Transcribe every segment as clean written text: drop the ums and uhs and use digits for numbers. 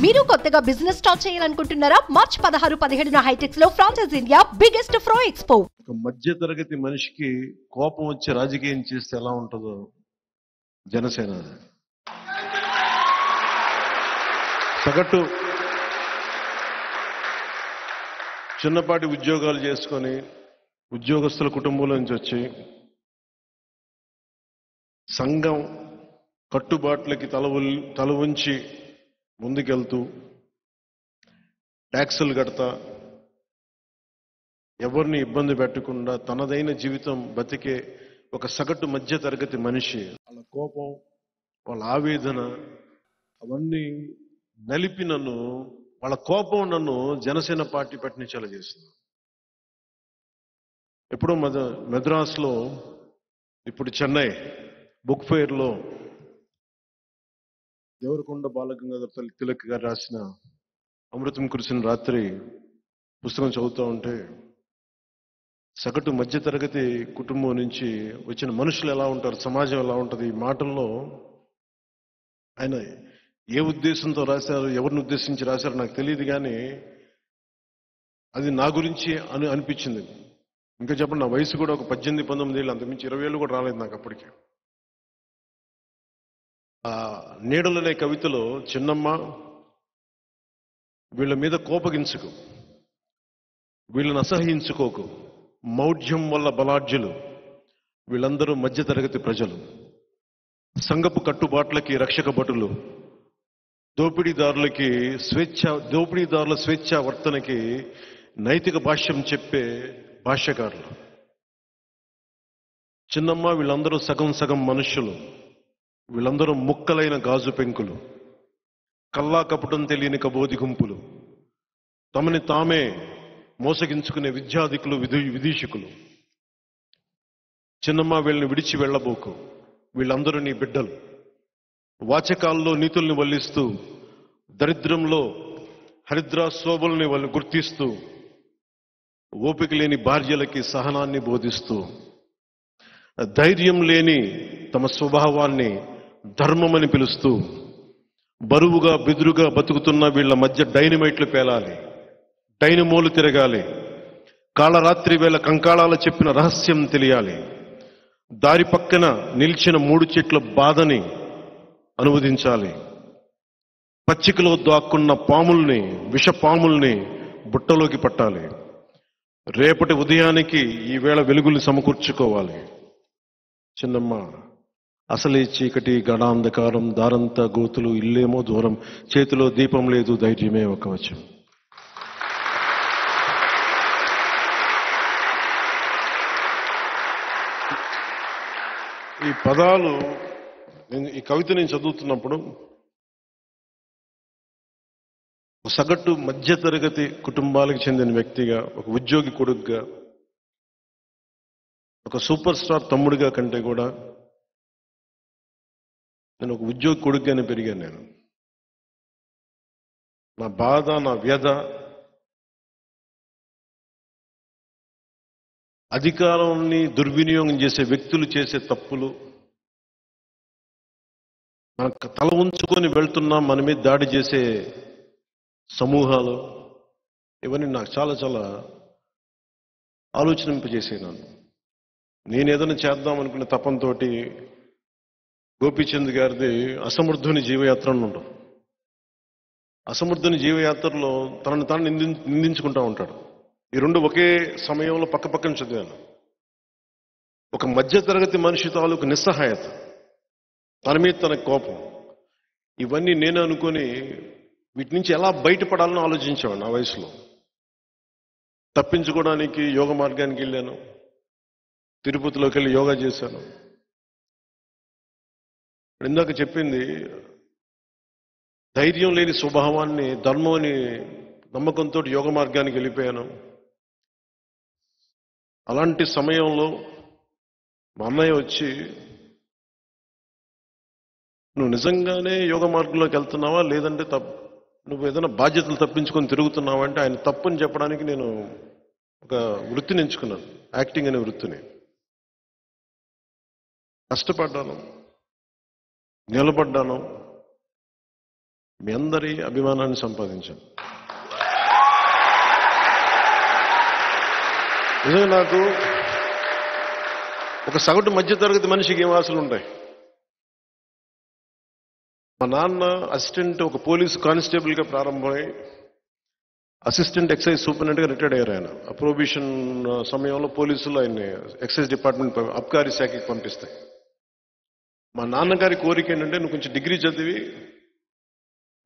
మీరు కొత్తగా business start చేయాలనుకుంటున్నారా? మార్చ్ 16-17 హైటెక్స్ లో ఫ్రాన్సెస్ ఇండియా బిగ్గెస్ట్ ఫ్రో ఎక్స్పో. ఒక మధ్య తరగతి మనిషికి కోపం వచ్చి రాజకీయం చేస్తే ఎలా ఉంటుందో జనసేన సగటు చిన్నపాటి ఉద్యోగాలు చేసుకొని ఉద్యోగస్తుల కుటుంబంలో నుంచి వచ్చి సంఘం కట్టుబాట్లకి తల ఉంచి ముందుకెళ్తూ ట్యాక్సులు కడతా ఎవరిని ఇబ్బంది పెట్టకుండా తనదైన జీవితం బతికే ఒక సగటు మధ్య తరగతి మనిషి వాళ్ళ కోపం వాళ్ళ ఆవేదన అవన్నీ నలిపి వాళ్ళ కోపం నన్ను జనసేన పార్టీ పట్టించేలా చేసింది. ఎప్పుడో మద్రాసులో ఇప్పుడు చెన్నై బుక్ ఫెయిర్లో దేవరకొండ బాలగంగాధర తిలక్ గారు రాసిన అమృతం కురిసిన రాత్రి పుస్తకం చదువుతూ ఉంటే సగటు మధ్య తరగతి కుటుంబం నుంచి వచ్చిన మనుషులు ఎలా ఉంటారు, సమాజం ఎలా ఉంటుంది, ఈ మాటల్లో ఆయన ఏ ఉద్దేశంతో రాశారు, ఎవరిని ఉద్దేశించి రాశారు నాకు తెలియదు, కానీ అది నా గురించి అనిపించింది. ఇంకా చెప్పండి, నా వయసు కూడా ఒక 18-19 ఏళ్ళు, అంతకుమించి 20 ఏళ్ళు కూడా రాలేదు నాకు అప్పటికి. ఆ నీడలనే కవితలో చిన్నమ్మ వీళ్ళ మీద కోపగించుకు, వీళ్ళని అసహ్యించుకోకు, మౌఢ్యం వల్ల బలాఢ్యులు, వీళ్ళందరూ మధ్యతరగతి ప్రజలు, సంఘపు కట్టుబాట్లకి రక్షక భటులు, దోపిడీదారుల స్వేచ్ఛా వర్తనకి నైతిక భాష్యం చెప్పే భాష్యకారులు. చిన్నమ్మ వీళ్ళందరూ సగం సగం మనుష్యులు, వీళ్ళందరూ ముక్కలైన గాజు పెంకులు, కల్లా కపటం తెలియని కబోది గుంపులు, తమని తామే మోసగించుకునే విద్యాధికులు, విదూషకులు. చిన్నమ్మ వీళ్ళని విడిచి వెళ్ళబోకు, వీళ్ళందరూ నీ బిడ్డలు. వాచకాల్లో నీతుల్ని వల్లిస్తూ, దరిద్రంలో హరిద్రా శోభల్ని వాళ్ళు గుర్తిస్తూ, ఓపిక లేని భార్యలకి సహనాన్ని బోధిస్తూ, ధైర్యం లేని తమ స్వభావాన్ని ధర్మమని పిలుస్తూ, బరువుగా బెదురుగా బతుకుతున్న వీళ్ళ మధ్య డైనమైట్లు పేలాలి, డైనమోలు తిరగాలి, కాళరాత్రి వేళ కంకాళాల చెప్పిన రహస్యం తెలియాలి, దారి పక్కన నిలిచిన 3 చెట్ల బాధని అనువదించాలి, పచ్చికలో దాక్కున్న పాముల్ని, విషపాముల్ని బుట్టలోకి పట్టాలి, రేపటి ఉదయానికి ఈవేళ వెలుగులు సమకూర్చుకోవాలి. చిన్నమ్మ అసలే చీకటి గడాంధకారం, దారంతా గోతులు, ఇల్లేమో దూరం, చేతిలో దీపం లేదు, ధైర్యమే ఒక కవచం. ఈ పదాలు ఈ కవిత నేను చదువుతున్నప్పుడు ఒక సగటు మధ్యతరగతి కుటుంబాలకు చెందిన వ్యక్తిగా, ఒక ఉద్యోగి కొడుకుగా, ఒక సూపర్ స్టార్ తమ్ముడిగా కంటే కూడా నేను ఒక ఉద్యోగి కొడుకుగానే పెరిగాను. నేను నా బాధ, నా వ్యధ అధికారాన్ని దుర్వినియోగం చేసే వ్యక్తులు చేసే తప్పులు, మనకు తల ఉంచుకొని వెళ్తున్నా మన మీద దాడి చేసే సమూహాలు, ఇవన్నీ నాకు చాలా చాలా ఆలోచనింపజేసాయి. నేను ఏదైనా చేద్దాం అనుకునే తపంతో గోపీచంద్ గారిది అసమర్థుని జీవయాత్ర అని ఉంటుంది. అసమర్థుని జీవయాత్రలో తనను తాను నిందించుకుంటా ఉంటాడు. ఈ రెండు ఒకే సమయంలో పక్కపక్కన చదివాను. ఒక మధ్యతరగతి మనిషి తాలూకు నిస్సహాయత, తన మీద తన కోపం, ఇవన్నీ నేను అనుకొని వీటి నుంచి ఎలా బయటపడాలని ఆలోచించాను. ఆ వయసులో తప్పించుకోవడానికి యోగ మార్గానికి వెళ్ళాను, తిరుపతిలోకి వెళ్ళి యోగా చేశాను. ఇందాక చెప్పింది, ధైర్యం లేని స్వభావాన్ని ధర్మం అని నమ్మకంతో యోగ మార్గానికి వెళ్ళిపోయాను. అలాంటి సమయంలో మా అన్నయ్య వచ్చి, నువ్వు నిజంగానే యోగ మార్గంలోకి వెళ్తున్నావా, లేదంటే నువ్వు ఏదైనా బాధ్యతలు తప్పించుకొని తిరుగుతున్నావా అంటే, ఆయన తప్పని చెప్పడానికి నేను ఒక వృత్తిని ఎంచుకున్నాను, యాక్టింగ్ అనే వృత్తిని. కష్టపడ్డాను, నిలబడ్డాను, మీ అందరి అభిమానాన్ని సంపాదించాను. నిజంగా నాకు ఒక సగటు మధ్యతరగతి మనిషికి ఏం ఆశలు ఉంటాయి? మా నాన్న అసిస్టెంట్, ఒక పోలీస్ కానిస్టేబుల్గా ప్రారంభమై అసిస్టెంట్ ఎక్సైజ్ సూపరింటెండెంట్గా రిటైర్డ్ అయ్యారు ఆయన. ఆ ప్రొబిషన్ సమయంలో పోలీసులు ఆయన్ని ఎక్సైజ్ డిపార్ట్మెంట్ అబ్కారీ శాఖకి పంపిస్తాయి. మా నాన్నగారి కోరిక ఏంటంటే, నువ్వు కొంచెం డిగ్రీ చదివి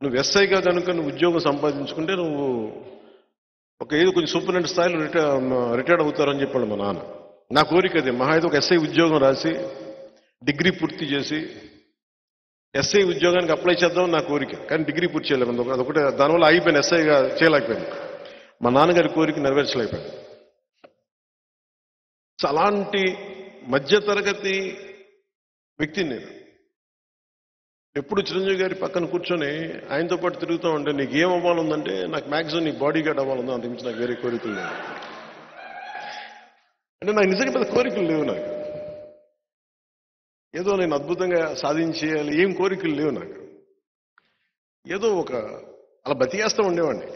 నువ్వు ఎస్ఐగా కనుక నువ్వు ఉద్యోగం సంపాదించుకుంటే నువ్వు ఒక ఏదో కొంచెం సూపరింటెండెంట్ స్థాయిలో రిటైర్డ్ అవుతారని చెప్పాడు మా నాన్న. నా కోరిక అదే, మహా అయితే ఒక ఎస్ఐ ఉద్యోగం రాసి డిగ్రీ పూర్తి చేసి ఎస్ఐ ఉద్యోగానికి అప్లై చేద్దాం నా కోరిక. కానీ డిగ్రీ పూర్తి చేయలేము, అదొకటే. దానివల్ల అయిపోయాను, ఎస్ఐగా చేయలేకపోయాను. మా నాన్నగారి కోరిక నెరవేర్చలేకపోయాను. సో అలాంటి మధ్యతరగతి వ్యక్తిని నేను. ఎప్పుడు చిరంజీవి గారి పక్కన కూర్చొని ఆయనతో పాటు తిరుగుతూ ఉంటే, నీకు ఏం అవ్వాలందంటే, నాకు మ్యాక్సిమం నీ బాడీ గార్డ్ అవ్వాలందో, అంతమించి నాకు వేరే కోరికలు లేవు. అంటే నాకు నిజంగా పెద్ద కోరికలు లేవు. నాకు ఏదో నేను అద్భుతంగా సాధించేయాలి ఏం కోరికలు లేవు. నాకు ఏదో ఒక అలా బతికేస్తూ ఉండేవాడిని.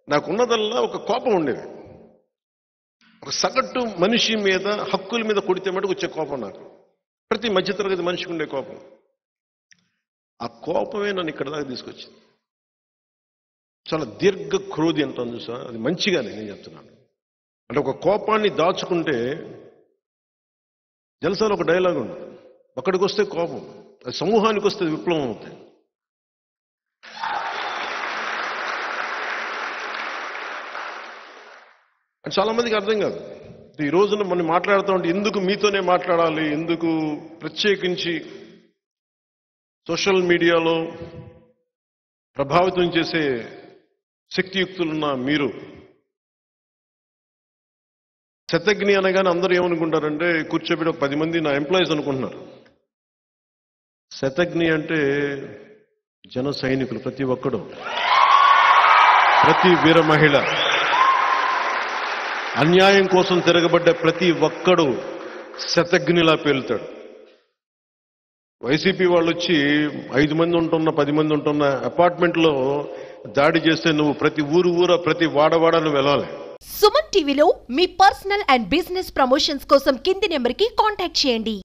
నాకున్నదల్లా ఒక కోపం ఉండేది. ఒక సగటు మనిషి మీద, హక్కుల మీద కొడితే మటుకు వచ్చే కోపం నాకు. ప్రతి మధ్యతరగతి మనిషికి ఉండే కోపం. ఆ కోపమే నన్ను ఇక్కడ దాకా తీసుకొచ్చింది. చాలా దీర్ఘ క్రోధి అంటాను చూసా, అది మంచిగానే నేను చెప్తున్నాను. అంటే ఒక కోపాన్ని దాచుకుంటే, జలసాలో ఒక డైలాగ్ ఉంది, ఒక్కడికి వస్తే కోపం, అది సమూహానికి వస్తే విప్లవం అవుతుంది. అని చాలా మందికి అర్థం కాదు. ఈ రోజున మనం మాట్లాడుతూ ఉంటే, ఎందుకు మీతోనే మాట్లాడాలి, ఎందుకు ప్రత్యేకించి సోషల్ మీడియాలో ప్రభావితం చేసే శక్తియుక్తులున్న మీరు శతజ్ఞి అనగానే అందరూ ఏమనుకుంటారంటే, కూర్చోబెట్టి 10 మంది నా ఎంప్లాయీస్ అనుకుంటున్నారు. శతజ్ఞి అంటే జన సైనికులు, ప్రతి ఒక్కడు, ప్రతి వీర మహిళ, అన్యాయం కోసం తిరగబడ్డ ప్రతి ఒక్కడు శతజ్ఞిలా పేలుతాడు. వైసీపీ వాళ్ళు వచ్చి 5 మంది ఉంటున్న 10 మంది ఉంటున్న అపార్ట్మెంట్లో దాడి చేస్తే నువ్వు ప్రతి ఊరు ప్రతి వాడవాడ నువ్వు వెళ్ళాలి. సుమన్ టీవీలో మీ పర్సనల్ అండ్ బిజినెస్ ప్రమోషన్స్ కోసం కింది నెంబర్కి కాంటాక్ట్ చేయండి.